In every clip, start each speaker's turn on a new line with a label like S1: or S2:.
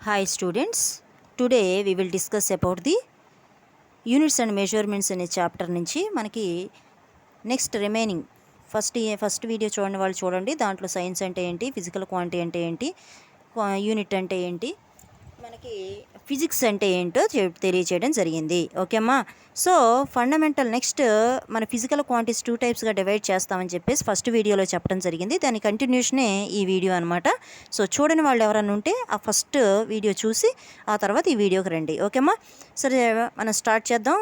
S1: Hi students, today we will discuss about the units and measurements అనే chapter నుంచి మనకి next remaining first video చూడండి వాళ్ళు చూడండి. దాంట్లో సైన్స్ అంటే ఏంటి, ఫిజికల్ క్వాంటిటీ అంటే ఏంటి, యూనిట్ అంటే ఏంటి, మనకి ఫిజిక్స్ అంటే ఏంటో తెలియచేయడం జరిగింది. ఓకేమ్మా. సో ఫండమెంటల్ నెక్స్ట్ మన ఫిజికల్ క్వాంటిటీస్ 2 టైప్స్గా డివైడ్ చేస్తామని చెప్పేసి ఫస్ట్ వీడియోలో చెప్పడం జరిగింది. దాని కంటిన్యూషనే ఈ వీడియో అనమాట. సో చూడని వాళ్ళు ఎవరైనా ఉంటే ఆ ఫస్ట్ వీడియో చూసి ఆ తర్వాత ఈ వీడియోకి రండి. ఓకేమ్మా. సరే మనం స్టార్ట్ చేద్దాం.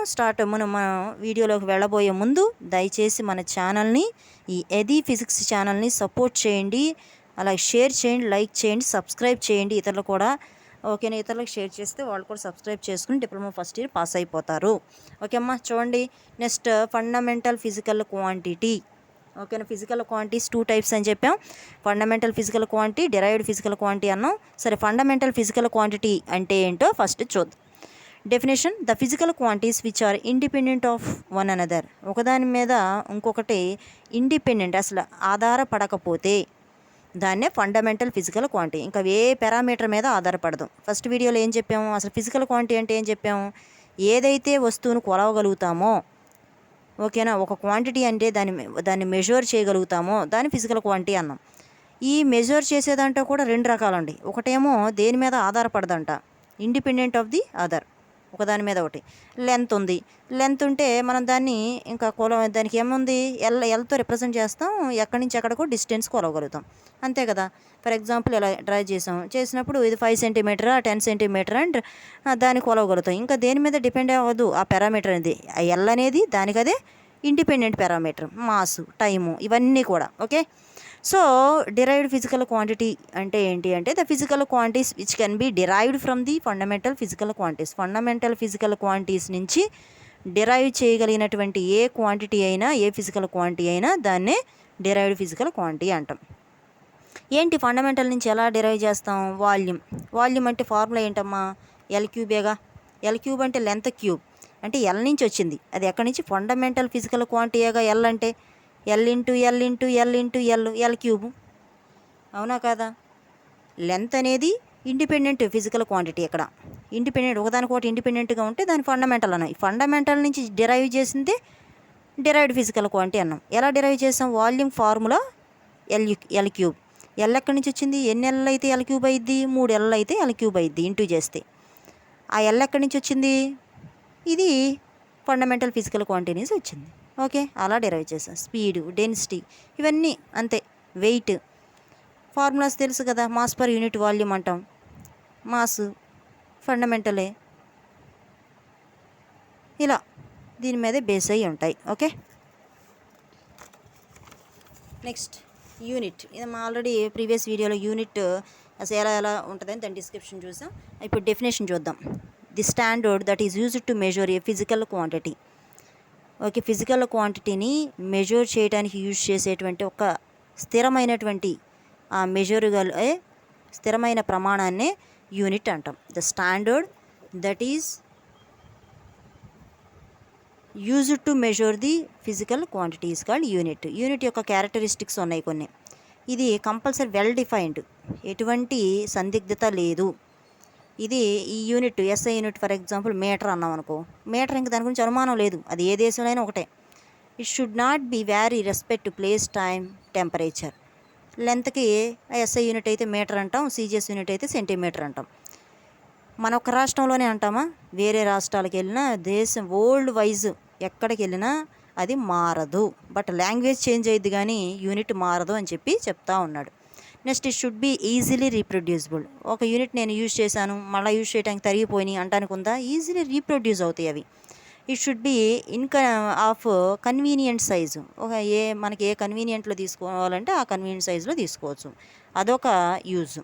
S1: మన వీడియోలోకి వెళ్ళబోయే ముందు దయచేసి మన ఛానల్ని, ఈ ఎది ఫిజిక్స్ ఛానల్ని సపోర్ట్ చేయండి, అలాగే షేర్ చేయండి, లైక్ చేయండి, సబ్స్క్రైబ్ చేయండి. ఇతరులు కూడా ఓకేనా, ఇతరులకు షేర్ చేస్తే వాళ్ళు కూడా సబ్స్క్రైబ్ చేసుకుని డిప్లొమా ఫస్ట్ ఇయర్ పాస్ అయిపోతారు. ఓకే అమ్మా. చూడండి నెక్స్ట్ ఫండమెంటల్ ఫిజికల్ క్వాంటిటీ. ఓకేనా, ఫిజికల్ క్వాంటిటీస్ 2 టైప్స్ అని చెప్పాం. Fundamental physical quantity, derived physical quantity అన్నాం. సరే, ఫండమెంటల్ ఫిజికల్ క్వాంటిటీ అంటే ఏంటో ఫస్ట్ చూద్దాం. Definition: the physical quantities which are independent of one another. ఒకదాని మీద ఇంకొకటి ఇండిపెండెంట్, అసలు ఆధారపడకపోతే దాన్నే ఫండమెంటల్ ఫిజికల్ క్వాంటిటీ. ఇంకా ఏ పారామీటర్ మీద ఆధారపడదు. ఫస్ట్ వీడియోలో ఏం చెప్పాము, అసలు ఫిజికల్ క్వాంటిటీ అంటే ఏం చెప్పాము, ఏదైతే వస్తువును కొలవగలుగుతామో, ఓకేనా, ఒక క్వాంటిటీ అంటే దాన్ని మెజర్ చేయగలుగుతామో దాన్ని ఫిజికల్ క్వాంటిటీ అన్నాం. ఈ మెజర్ చేసేదంటే కూడా 2 రకాలండి. ఒకటేమో దేని మీద ఆధారపడదంట, ఇండిపెండెంట్ ఆఫ్ ది అదర్, ఒకదాని మీద ఒకటి. లెంత్ ఉంది, లెంత్ ఉంటే మనం దాన్ని ఇంకా దానికి ఏముంది, ఎల్తో రిప్రజెంట్ చేస్తాం, ఎక్కడి నుంచి ఎక్కడికో డిస్టెన్స్ కొలవగలుగుతాం, అంతే కదా. ఫర్ ఎగ్జాంపుల్ ఇలా డ్రా చేసినప్పుడు ఇది 5 సెంటీమీటరా 10 సెంటీమీటర్ అండ్ దాన్ని కొలవగలుగుతాం. ఇంకా దేని మీద డిపెండ్ అవ్వదు ఆ పారామీటర్ అనేది. ఎల్ అనేది దానికి అదే ఇండిపెండెంట్ పారామీటర్. మాసు, టైము, ఇవన్నీ కూడా. Okay. So derived physical quantity అంటే ఏంటి అంటే the physical quantities which can be derived from the fundamental physical quantities. Fundamental physical quantities నుంచి డిరైవ్ చేయగలిగినటువంటి ఏ క్వాంటిటీ అయినా, ఏ ఫిజికల్ క్వాంటిటీ అయినా దాన్నే డిరైవ్డ్ ఫిజికల్ క్వాంటిటీ అంటాం. ఏంటి ఫండమెంటల్ నుంచి ఎలా డిరైవ్ చేస్తాం? వాల్యూమ్ అంటే ఫార్ములా ఏంటమ్మా, ఎల్ క్యూబేగా. ఎల్ క్యూబ్ అంటే లెంత్ క్యూబ్, అంటే ఎల్ నుంచి వచ్చింది. అది ఎక్కడి నుంచి, ఫండమెంటల్ ఫిజికల్ క్వాంటిటీగా. ఎల్ అంటే L into L into L into L, L cube. అవునా కాదా? లెంత్ అనేది ఇండిపెండెంట్ ఫిజికల్ క్వాంటిటీ. ఇక్కడ ఇండిపెండెంట్, ఒకదానికొకటి ఇండిపెండెంట్గా ఉంటే దాని ఫండమెంటల్ అన్నాం. ఫండమెంటల్ నుంచి డిరైవ్ చేసిందే డిరైవ్డ్ ఫిజికల్ క్వాంటిటీ అన్నాం. ఎలా డిరైవ్ చేసాం? Volume formula L cube. L ఎక్కడి నుంచి వచ్చింది, ఎన్ని ఎల్ అయితే ఎల్ క్యూబ్ అయ్యిద్ది, 3 ఎల్ అయితే ఎల్ క్యూబ్ అయ్యిద్ది ఇంటూ చేస్తే. ఆ ఎల్ ఎక్కడి నుంచి వచ్చింది, ఇది ఫండమెంటల్ ఫిజికల్ క్వాంటిటీ నుంచి వచ్చింది. ఓకే, అలా డిరైవ్ చేసాం. స్పీడు, డెన్సిటీ, ఇవన్నీ అంతే. వెయిట్ ఫార్ములాస్ తెలుసు కదా. మాస్ పర్ యూనిట్ వాల్యూమ్ అంటాం, మాస్ ఫండమెంటలే. ఇలా దీని మీదే బేస్ అయ్యి ఉంటాయి. ఓకే. Next unit. ఇది మా ఆల్రెడీ ప్రీవియస్ వీడియోలో యూనిట్ అసలు ఎలా ఉంటుందని దాని డిస్క్రిప్షన్ చూసాం. ఇప్పుడు డెఫినేషన్ చూద్దాం. The standard that is used to measure a physical quantity. Okay, physical క్వాంటిటీని మెజర్ చేయడానికి యూజ్ చేసేటువంటి ఒక స్థిరమైనటువంటి ఆ మెజర్గలే స్థిరమైన ప్రమాణాన్నే యూనిట్ అంటాం. The standard that is used to measure the physical quantities called unit. Unit యొక్క క్యారెక్టరిస్టిక్స్ ఉన్నాయి కొన్ని. ఇది కంపల్సరీ వెల్ డిఫైన్డ్, ఎటువంటి సందిగ్ధత లేదు. ఇది ఈ unit, SI unit for example metre అన్నాం అనుకో, మీటర్ ఇంక దాని గురించి అనుమానం లేదు, అది ఏ దేశంలో అయినా ఒకటే. It should not be vary respect to place, time, temperature. లెంత్కి ఎస్ఐ యూనిట్ అయితే మీటర్ అంటాం, సిజిఎస్ యూనిట్ అయితే సెంటీమీటర్ అంటాం. మన ఒక్క రాష్ట్రంలోనే అంటామా? వేరే రాష్ట్రాలకు వెళ్ళినా, దేశం వరల్డ్ వైజ్ ఎక్కడికి వెళ్ళినా అది మారదు. బట్ లాంగ్వేజ్ చేంజ్ అయ్యిద్ది కానీ యూనిట్ మారదు అని చెప్తా ఉన్నాడు. Next, it should be easily reproducible. ఒక యూనిట్ నేను యూజ్ చేశాను, మళ్ళీ యూజ్ చేయడానికి తరిగిపోయినాయి అంటానికి ఉందా? ఈజీలీ రీప్రొడ్యూస్ అవుతాయి అవి. It should B of convenient size. మనకి ఏ కన్వీనియంట్లో తీసుకోవాలంటే ఆ కన్వీనియంట్ సైజులో తీసుకోవచ్చు. అదొక use.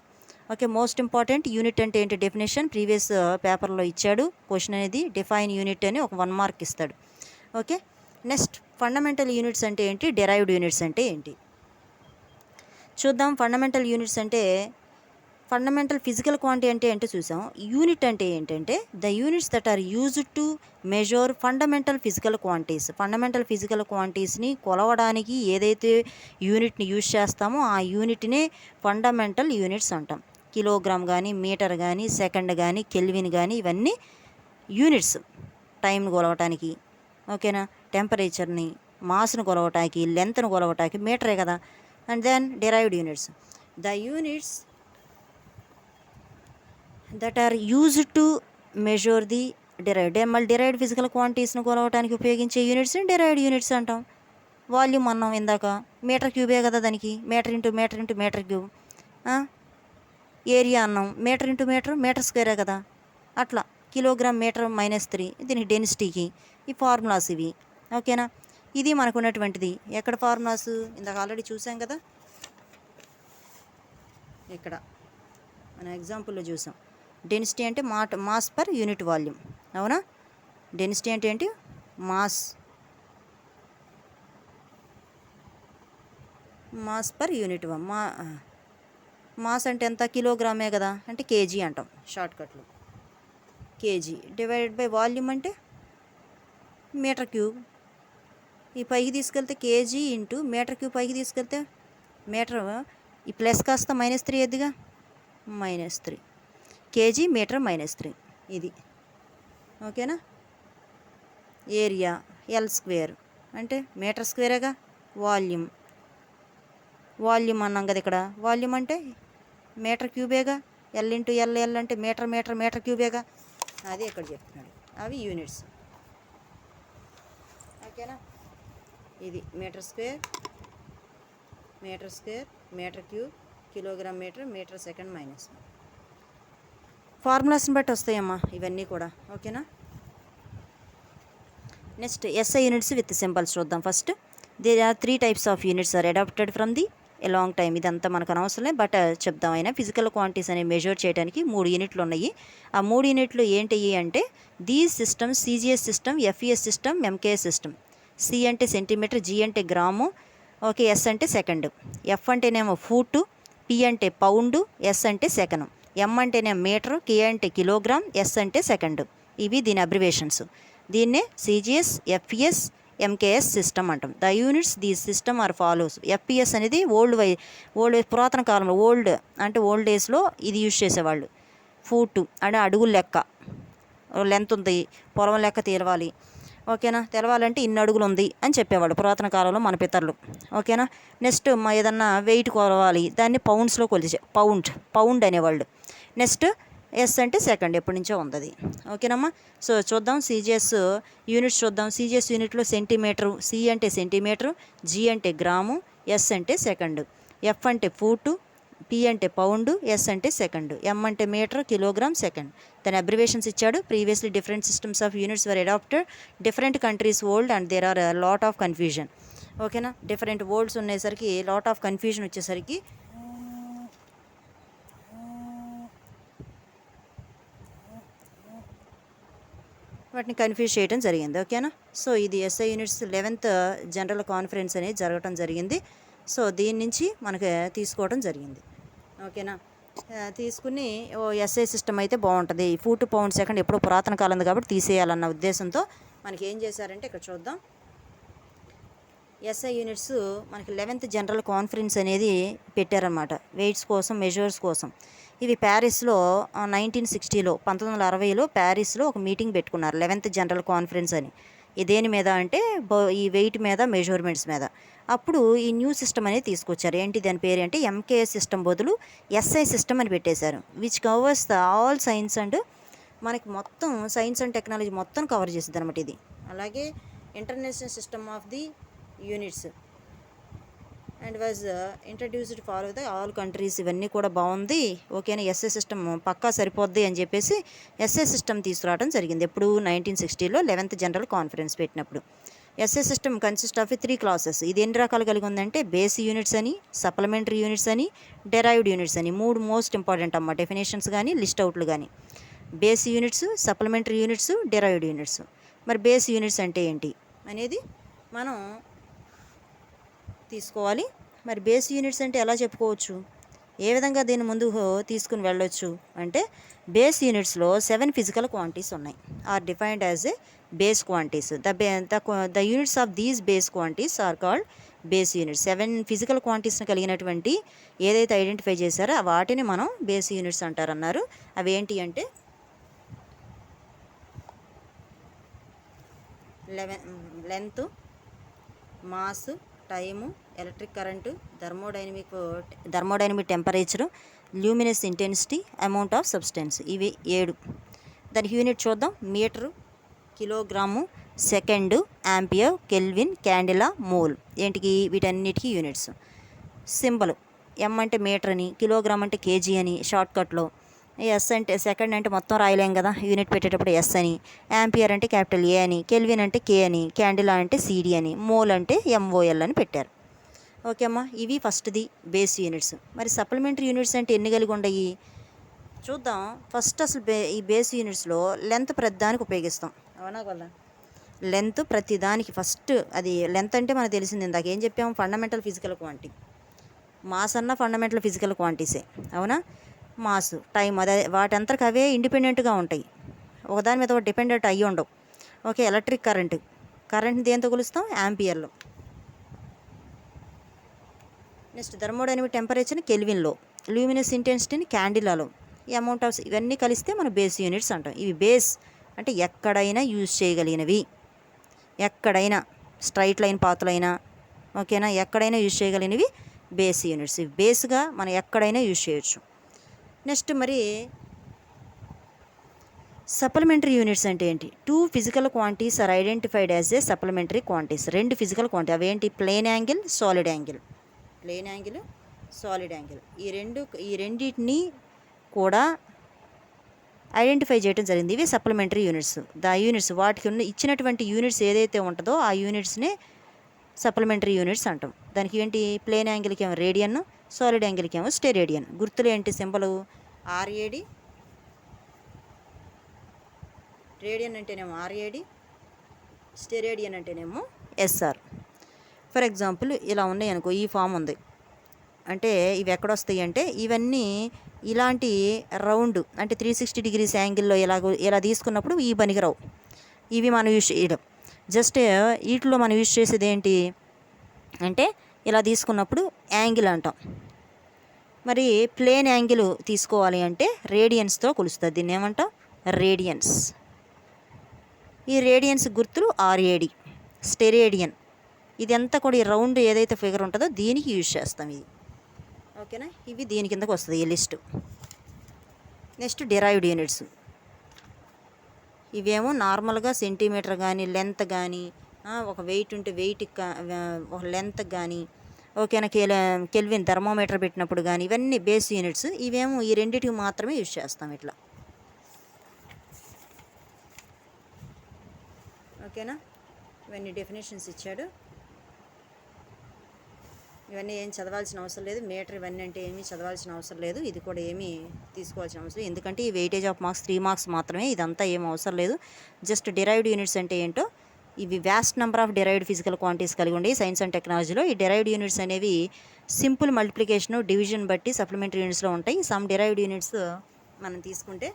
S1: Okay, most important unit అంటే ఏంటి డెఫినేషన్ ప్రీవియస్ పేపర్లో ఇచ్చాడు. క్వశ్చన్ అనేది డిఫైన్ యూనిట్ అని ఒక 1 మార్క్ ఇస్తాడు. ఓకే. నెక్స్ట్, ఫండమెంటల్ యూనిట్స్ అంటే ఏంటి, డిరైవ్డ్ యూనిట్స్ అంటే ఏంటి చూద్దాం. ఫండమెంటల్ యూనిట్స్ అంటే, ఫండమెంటల్ ఫిజికల్ క్వాంటిటీ అంటే ఏంటో చూసాం. యూనిట్ అంటే ఏంటంటే the units that are used to measure fundamental physical quantities. Fundamental physical క్వాంటిటీస్ని కొలవడానికి ఏదైతే యూనిట్ని యూజ్ చేస్తామో ఆ యూనిట్నే ఫండమెంటల్ యూనిట్స్ అంటాం. కిలోగ్రామ్ కానీ, మీటర్ కానీ, సెకండ్ కానీ, కెల్విన్ కానీ, ఇవన్నీ యూనిట్స్ టైంను కొలవటానికి. ఓకేనా? టెంపరేచర్ని, మాస్ను కొలవటానికి, లెంత్ను కొలవటానికి మీటరే కదా. And then derived units, the units that are used to measure the derived. మళ్ళీ డిరైవ్డ్ ఫిజికల్ క్వాంటిటీస్ను కొలవటానికి ఉపయోగించే యూనిట్స్ని డిరైవ్డ్ యూనిట్స్ అంటాం. వాల్యూమ్ అన్నాం ఇందాక, మీటర్ క్యూబే కదా దానికి, metre into metre into metre cube. Area అన్నాం, మీటర్ ఇంటూ మీటర్, మీటర్ స్క్వేరే కదా. అట్లా కిలోగ్రామ్ మీటర్ -3 దీనికి డెన్సిటీకి. ఈ ఫార్ములాస్ ఇవి. ఓకేనా? ఇది మనకు ఉన్నటువంటిది. ఎక్కడ ఫార్ములాస్ ఇందాక ఆల్రెడీ చూసాం కదా, ఇక్కడ మన ఎగ్జాంపుల్లో చూసాం. డెన్సిటీ అంటే మాస్ పర్ యూనిట్ వాల్యూమ్. అవునా? డెన్సిటీ అంటే ఏంటి? Mass per unit. మాస్ అంటే ఎంత? కిలోగ్రామే కదా, అంటే కేజీ అంటాం షార్ట్కట్లో. కేజీ డివైడెడ్ బై వాల్యూమ్ అంటే మీటర్ క్యూబ్. ఈ పైకి తీసుకెళ్తే కేజీ ఇంటూ మీటర్ క్యూబ్, పైకి తీసుకెళ్తే మీటర్, ఈ ప్లస్ కాస్త -3 ఎద్దుగా, -3 కేజీ మీటర్ -3 ఇది. ఓకేనా? ఏరియా ఎల్ స్క్వేర్ అంటే మీటర్ స్క్వేరేగా. వాల్యూమ్ అన్నాం కదా ఇక్కడ. వాల్యూమ్ అంటే మీటర్ క్యూబేగా. ఎల్ ఇంటూ ఎల్ అంటే మీటర్ క్యూబేగా. అది ఇక్కడ చెప్తున్నాడు. అవి యూనిట్స్. ఓకేనా? ఇది metre square, metre cube, kilogram metre, metre second -1. ఫార్ములాస్ని బట్టి వస్తాయమ్మా ఇవన్నీ కూడా. ఓకేనా? Next SI units with symbols చూద్దాం. First there are 3 types of units are adapted from the a long time. ఇదంతా మనకు అనవసరం, బట్ చెప్దాం. అయినా ఫిజికల్ క్వాంటిటీస్ అనేవి మెజర్ చేయడానికి 3 యూనిట్లు ఉన్నాయి. ఆ 3 యూనిట్లు ఏంటి అంటే these systems CGS system, FES system, MKS system. C అంటే సెంటీమీటర్, G అంటే గ్రాము, ఓకే, S అంటే సెకండ్. F అంటేనేమో ఫూటు, P అంటే పౌండు, S అంటే సెకను, M అంటేనేమో మీటరు, K అంటే కిలోగ్రామ్, S అంటే సెకండ్. ఇవి దీని అబ్రివేషన్స్. దీన్నే CGS, FES, MKS సిస్టమ్ అంటాం. The units these system are follows. FPS అనేది ఓల్డ్ పురాతన కాలంలో, ఓల్డ్ డేస్లో ఇది యూజ్ చేసేవాళ్ళు. ఫూటు అంటే అడుగుల లెక్క, లెంత్ ఉంది, పొలం లెక్క తెలవాలి. ఓకేనా? తెలవాలంటే ఇన్ని అడుగులు ఉంది అని చెప్పేవాళ్ళు పురాతన కాలంలో మన పితరులు. ఓకేనా? నెక్స్ట్ ఏదన్నా వెయిట్ కొలవాలి, దాన్ని పౌండ్స్లో కొలిచే పౌండ్ అనేవాళ్ళు. నెక్స్ట్ S అంటే సెకండ్, ఎప్పటి నుంచో ఉంది. ఓకేనమ్మా? సో చూద్దాం CGS యూనిట్స్ చూద్దాం. CGS యూనిట్లో సెంటీమీటరు, C అంటే సెంటీమీటరు, G అంటే గ్రాము, S అంటే సెకండ్, F అంటే ఫూటు, P అంటే పౌండు, S అంటే సెకండ్, M అంటే మీటర్, కిలోగ్రామ్, సెకండ్. దాని అబ్రివేషన్స్ ఇచ్చాడు. Previously different systems of units were adopted, different countries old and there are lot of confusion. ఓకేనా? Different olds ఉండేసరికి lot of confusion వచ్చేసరికి వాటిని confuse చేయడం జరిగింది. ఓకేనా? సో ఇది SI units 11th general conference అనేది జరగటం జరిగింది. సో దీని నుంచి మనకి తీసుకోవడం జరిగింది. ఓకేనా? తీసుకుని SI సిస్టమ్ అయితే బాగుంటుంది. ఫూట్ పౌండ్ సెకండ్ ఎప్పుడో పురాతన కాలం కాబట్టి తీసేయాలన్న ఉద్దేశంతో మనకి ఏం చేశారంటే ఇక్కడ చూద్దాం. SI యూనిట్స్ మనకి 11th జనరల్ కాన్ఫరెన్స్ అనేది పెట్టారన్నమాట, వెయిట్స్ కోసం, మెజర్స్ కోసం. ఇవి ప్యారిస్లో 1960లో 1960లో ప్యారిస్లో ఒక మీటింగ్ పెట్టుకున్నారు, 11th జనరల్ కాన్ఫరెన్స్ అని. దేని మీద అంటే ఈ వెయిట్ మీద, మెజర్మెంట్స్ మీద. అప్పుడు ఈ న్యూ సిస్టమ్ అనేది తీసుకొచ్చారు. ఏంటి దాని పేరు అంటే MKS సిస్టమ్ బదులు SI సిస్టమ్ అని పెట్టేశారు. Which covers the all science and, మనకి మొత్తం సైన్స్ అండ్ టెక్నాలజీ మొత్తం కవర్ చేస్తుంది అనమాట ఇది. అలాగే international system of the units and was introduced for the all countries. ఇవన్నీ కూడా బాగుంది. ఓకేనా? SI సిస్టమ్ పక్కా సరిపోద్ది అని చెప్పేసి SI సిస్టమ్ తీసుకురావడం జరిగింది. ఎప్పుడు 1960లో 11th జనరల్ కాన్ఫరెన్స్ పెట్టినప్పుడు. SI system consist of 3 classes. ఇది ఎన్ని రకాలు కలిగి ఉందంటే బేస్ యూనిట్స్ అని, సప్లిమెంటరీ యూనిట్స్ అని, డెరైవ్డ్ యూనిట్స్ అని. 3 మోస్ట్ ఇంపార్టెంట్ అమ్మ డెఫినేషన్స్ కానీ, లిస్ట్ అవుట్లు కానీ. Base units, supplementary units, derived units. మరి బేస్ యూనిట్స్ అంటే ఏంటి అనేది మనం తీసుకోవాలి. మరి బేస్ యూనిట్స్ అంటే ఎలా చెప్పుకోవచ్చు, ఏ విధంగా దీన్ని ముందుకు తీసుకుని వెళ్ళొచ్చు అంటే, బేస్ యూనిట్స్లో 7 ఫిజికల్ క్వాంటిటీస్ ఉన్నాయి, are defined as a base quantities. The units of these base quantities are called base units. 7 physical క్వాంటిటీస్ని కలిగినటువంటి ఏదైతే ఐడెంటిఫై చేశారో వాటిని మనం బేస్ యూనిట్స్ అంటారన్నారు. అవి ఏంటి అంటే length, mass, time, electric current, thermodynamic temperature, luminous intensity, amount of substance. ఇవి 7. దానికి యూనిట్ చూద్దాం. Metre, kilogram, second, ampere, kelvin, candela, mole. ఏంటికి వీటన్నిటికీ యూనిట్స్. సింబల్ ఎం అంటే మీటర్ అని, కిలోగ్రామ్ అంటే కేజీ అని షార్ట్కట్లో, ఎస్ అంటే సెకండ్ అంటే మొత్తం రాయలేం కదా, యూనిట్ పెట్టేటప్పుడు ఎస్ అని, యాంపియర్ అంటే క్యాపిటల్ ఏ అని, కెల్విన్ అంటే కే అని, క్యాండిలా అంటే సిడి అని, మోల్ అంటే ఎంఓఎల్ అని పెట్టారు. ఓకే అమ్మా, ఇవి ఫస్ట్ది బేస్ యూనిట్స్. మరి సప్లిమెంటరీ యూనిట్స్ అంటే ఎన్ని కలిగి ఉండయి చూద్దాం. ఫస్ట్ అసలు ఈ బేస్ యూనిట్స్లో లెంత్ ప్రతిదానికి ఉపయోగిస్తాం. అవునా కదా, లెంత్ ప్రతిదానికి ఫస్ట్. అది లెంత్ అంటే మనకు తెలిసింది, ఇందాక ఏం చెప్పాము, ఫండమెంటల్ ఫిజికల్ క్వాంటిటీ. మాస్ అన్న ఫండమెంటల్ ఫిజికల్ క్వాంటిటీసే. అవునా, మాస్, టైం అదే వాటంతరకు అవే ఇండిపెండెంట్గా ఉంటాయి, ఒకదాని మీద ఒకటి డిపెండెంట్ అయ్యి ఉండవు. ఓకే, ఎలక్ట్రిక్ కరెంట్ దేంతో కొలుస్తాం, యాంపియర్లో. నెక్స్ట్ థర్మోడైనమిక్ టెంపరేచర్ని కెల్విన్లో, లూమినస్ ఇంటెన్సిటీని క్యాండిలాలో, ఈ అమౌంట్ ఆఫ్ ఇవన్నీ కలిస్తే మనం బేస్ యూనిట్స్ అంటాం. ఇవి బేస్ అంటే ఎక్కడైనా యూజ్ చేయగలిగినవి, ఎక్కడైనా స్ట్రైట్ లైన్ పాత్లైనా ఓకేనా, ఎక్కడైనా యూజ్ చేయగలిగినవి బేస్ యూనిట్స్. ఇవి బేస్గా మనం ఎక్కడైనా యూజ్ చేయొచ్చు. నెక్స్ట్ మరి సప్లిమెంటరీ యూనిట్స్ అంటే ఏంటి? 2 physical quantities are identified as a supplementary quantities. 2 physical quantity అవేంటి? Plane angle, solid angle. Plane angle, solid angle, ఈ రెండింటిని కూడా ఐడెంటిఫై చేయడం జరిగింది. ఇవి సప్లిమెంటరీ యూనిట్స్. వాటికి ఇచ్చినటువంటి యూనిట్స్ ఏదైతే ఉంటుందో ఆ యూనిట్స్ని సప్లిమెంటరీ యూనిట్స్ అంటాం. దానికి ఏంటి? ప్లేన్ యాంగిల్కి ఏమో రేడియన్, సాలిడ్ యాంగిల్కి ఏమో స్టెరేడియన్. గుర్తులు ఏంటి? సింబల్ ఆర్ఏడి, రేడియన్ అంటేనేమో ఆర్ఏడి, స్టెరేడియన్ అంటేనేమో ఎస్ఆర్. ఫర్ ఎగ్జాంపుల్ ఇలా ఉన్నాయి అనుకో, ఈ ఫామ్ ఉంది అంటే ఇవి ఎక్కడొస్తాయి అంటే ఇవన్నీ ఇలాంటి రౌండ్ అంటే 360 డిగ్రీస్ యాంగిల్లో ఇలా తీసుకున్నప్పుడు ఈ పనికిరావు. ఇవి మనం యూజ్ చేయడం. జస్ట్ వీటిలో మనం యూజ్ చేసేది ఏంటి అంటే ఇలా తీసుకున్నప్పుడు యాంగిల్ అంటాం. మరి ప్లేన్ యాంగిల్ తీసుకోవాలి అంటే రేడియన్స్తో కొలుస్తుంది. దీన్ని ఏమంటాం? రేడియన్స్. ఈ రేడియన్స్ గుర్తులు ఆర్ఏడి, స్టెరేడియన్. ఇదంతా కూడా ఈ రౌండ్ ఏదైతే ఫిగర్ ఉంటుందో దీనికి యూజ్ చేస్తాం ఇది. ఓకేనా, ఇవి దీని కిందకు వస్తుంది ఈ లిస్టు. Next derived units. ఇవేమో నార్మల్గా సెంటీమీటర్ కానీ లెంత్ కానీ ఒక వెయిట్ ఉంటే వెయిట్కి ఒక లెంత్ కానీ ఓకేనా, కెల్విన్ థర్మోమీటర్ పెట్టినప్పుడు కానీ ఇవన్నీ బేస్ యూనిట్స్. ఇవేమో ఈ రెండింటికి మాత్రమే యూజ్ చేస్తాం ఇట్లా. ఓకేనా, ఇవన్నీ డెఫినేషన్స్ ఇచ్చాడు. ఇవన్నీ ఏం చదవాల్సిన అవసరం లేదు. మీటర్ ఇవన్నీ అంటే ఏమీ చదవాల్సిన అవసరం లేదు. ఇది కూడా ఏమీ తీసుకోవాల్సిన అవసరం లేదు, ఎందుకంటే ఈ వెయిటేజ్ ఆఫ్ మార్క్స్ 3 మార్క్స్ మాత్రమే. ఇదంతా ఏం అవసరం లేదు. జస్ట్ డిరైవ్డ్ యూనిట్స్ అంటే ఏంటో, ఇవి vast number of derived physical quantities కలిగి ఉండి సైన్స్ అండ్ టెక్నాలజీలో ఈ డిరైవ్డ్ యూనిట్స్ అనేవి సింపుల్ మల్టిప్లికేషన్, డివిజన్ బట్టి సప్లిమెంటరీ యూనిట్స్లో ఉంటాయి. సమ్ డిరైవ్డ్ యూనిట్స్ మనం తీసుకుంటే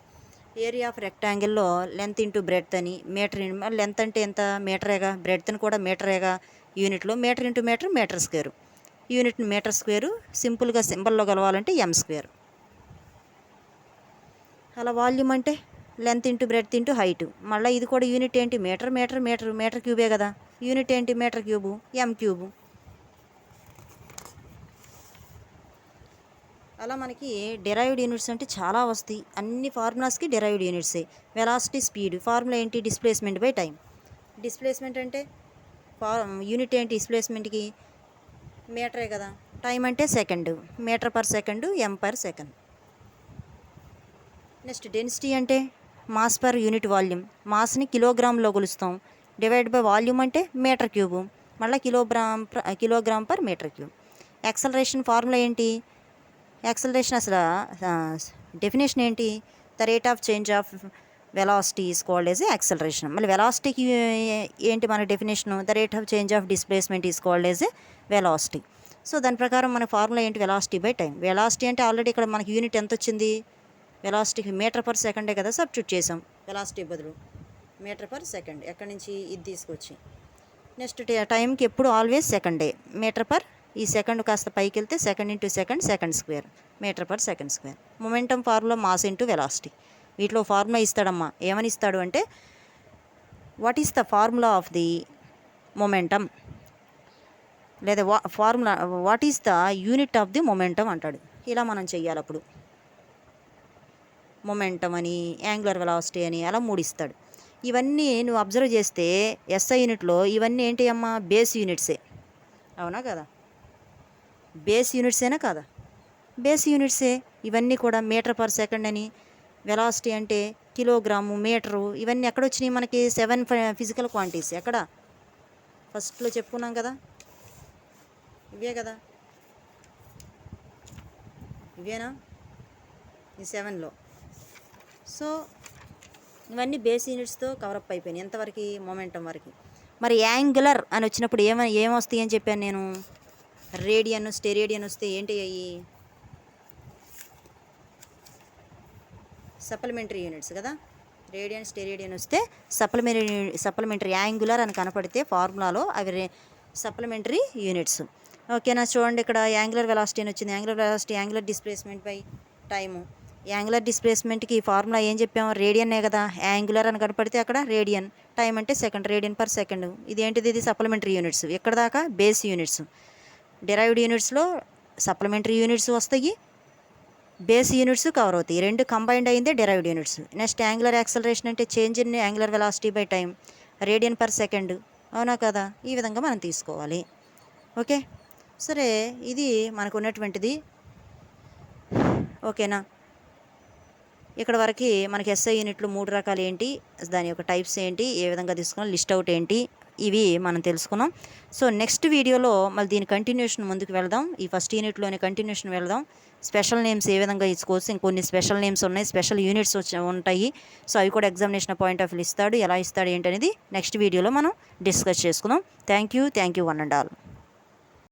S1: ఏరియా ఆఫ్ రెక్టాంగిల్లో లెంత్ ఇంటూ బ్రెడ్త్ అని, మీటర్ లెంత్ అంటే ఎంత? మీటరేగా. బ్రెడ్త్ని కూడా మీటరేగా యూనిట్లో. Metre into metre square. యూనిట్ని మీటర్ స్క్వేరు. సింపుల్గా సింబల్లో కలవాలంటే ఎం స్క్వేర్. అలా వాల్యూమ్ అంటే length into breadth into height. మళ్ళీ ఇది కూడా యూనిట్ ఏంటి? మీటర్ క్యూబే కదా. యూనిట్ ఏంటి? Metre cube, M cube. అలా మనకి డిరైవ్డ్ యూనిట్స్ అంటే చాలా వస్తాయి. అన్ని ఫార్ములాస్కి డిరైవ్డ్ యూనిట్సే. Velocity, speed. ఫార్ములా ఏంటి? Displacement by time. డిస్ప్లేస్మెంట్ అంటే యూనిట్ ఏంటి డిస్ప్లేస్మెంట్కి? మీటరే కదా. టైం అంటే second, metre per second, M per second. Next density అంటే మాస్ పర్ యూనిట్ వాల్యూమ్. మాస్ని కిలోగ్రామ్లో కొలుస్తాం. డివైడ్ బై వాల్యూమ్ అంటే మీటర్ క్యూబు, మళ్ళీ kilogram per metre cube. Acceleration formula ఏంటి? యాక్సలరేషన్ అసలు డెఫినేషన్ ఏంటి? The rate of change of velocity is called as acceleration. మళ్ళీ వెలాసిటీకి ఏంటి మన definition? The rate of change of displacement is called as velocity. So దాని ప్రకారం మన ఫార్ములా ఏంటి? Velocity by time. వెలాసిటీ అంటే ఆల్రెడీ ఇక్కడ మనకి యూనిట్ ఎంత వచ్చింది? వెలాసిటీకి మీటర్ పర్ సెకండే కదా సబ్స్టిట్యూట్ చేసాం. వెలాసిటీ బదులు మీటర్ పర్ సెకండ్. ఎక్కడి నుంచి? ఇది తీసుకొచ్చి. నెక్స్ట్ టైంకి ఎప్పుడు ఆల్వేస్ సెకండే. మీటర్ పర్, ఈ సెకండ్ కాస్త పైకి వెళ్తే second into second, second square, metre per second square. Momentum formula mass into velocity. వీటిలో ఫార్ములా ఇస్తాడమ్మా. ఏమని ఇస్తాడు అంటే what is the formula of the momentum, లేదా formula what is the unit of the momentum అంటాడు. ఇలా మనం చెయ్యాలి. అప్పుడు మొమెంటం అని, యాంగులర్ వెలాసిటీ అని అలా 3 ఇస్తాడు. ఇవన్నీ నువ్వు అబ్జర్వ్ చేస్తే ఎస్ఐ యూనిట్లో ఇవన్నీ ఏంటి అమ్మా? బేస్ యూనిట్సే. అవునా కదా? బేస్ యూనిట్సేనా కాదా? బేస్ యూనిట్సే ఇవన్నీ కూడా. మీటర్ పర్ సెకండ్ అని, వెలాసిటీ అంటే కిలోగ్రాము, మీటరు, ఇవన్నీ ఎక్కడొచ్చినాయి మనకి? 7 ఫిజికల్ క్వాంటిటీస్. ఎక్కడ? ఫస్ట్లో చెప్పుకున్నాం కదా, ఇవే కదా, ఇవేనా? ఈ 7లో. సో ఇవన్నీ బేస్ యూనిట్స్తో కవరప్ అయిపోయినాయి. ఎంతవరకు? మొమెంటం వరకు. మరి యాంగులర్ అని వచ్చినప్పుడు ఏమొస్తాయి అని చెప్పాను నేను? రేడియన్, స్టెరేడియన్ వస్తే ఏంటి అయ్యి? సప్లిమెంటరీ యూనిట్స్ కదా. రేడియన్, స్టెరేడియన్ వస్తే సప్లిమెంటరీ యాంగులర్ అని కనపడితే ఫార్ములాలో అవి సప్లిమెంటరీ యూనిట్స్. ఓకేనా? చూడండి, ఇక్కడ యాంగులర్ వెలాసిటీ అని వచ్చింది. Angular velocity angular displacement by time. Angular డిస్ప్లేస్మెంట్కి ఫార్ములా ఏం చెప్పాము? రేడియన్నే కదా. యాంగులర్ అని కనపడితే అక్కడ రేడియన్, టైం అంటే సెకండ్, రేడియన్ పర్ సెకండ్. ఇదేంటిది? ఇది సప్లిమెంటరీ యూనిట్స్. ఎక్కడ దాకా? Base units. డెరైవ్డ్ యూనిట్స్లో సప్లిమెంటరీ యూనిట్స్ వస్తాయి, బేస్ యూనిట్స్ కవర్ అవుతాయి. రెండు కంబైండ్ అయిందే derived units. Next angular acceleration అంటే change in angular velocity by time, radian per second. అవునా కదా? ఈ విధంగా మనం తీసుకోవాలి. ఓకే, సరే, ఇది మనకు ఉన్నటువంటిది. ఓకేనా? ఇక్కడ వరకు మనకి ఎస్ఐ యూనిట్లు 3 రకాలు ఏంటి, దాని యొక్క టైప్స్ ఏంటి, ఏ విధంగా తీసుకున్నాం, లిస్ట్ అవుట్ ఏంటి, ఇవి మనం తెలుసుకున్నాం. సో నెక్స్ట్ వీడియోలో మళ్ళీ దీని కంటిన్యూషన్ ముందుకు వెళ్దాం. ఈ ఫస్ట్ యూనిట్లోనే కంటిన్యూషన్ వెళ్దాం. స్పెషల్ నేమ్స్ ఏ విధంగా ఇచ్చుకోవచ్చు, ఇంకొన్ని స్పెషల్ నేమ్స్ ఉన్నాయి, స్పెషల్ యూనిట్స్ ఉంటాయి. సో అవి కూడా ఎగ్జామినేషన్ పాయింట్ ఆఫ్ వ్యూ ఇస్తాడు. ఎలా ఇస్తాడు ఏంటనేది నెక్స్ట్ వీడియోలో మనం డిస్కస్ చేసుకుందాం. Thank you one and all.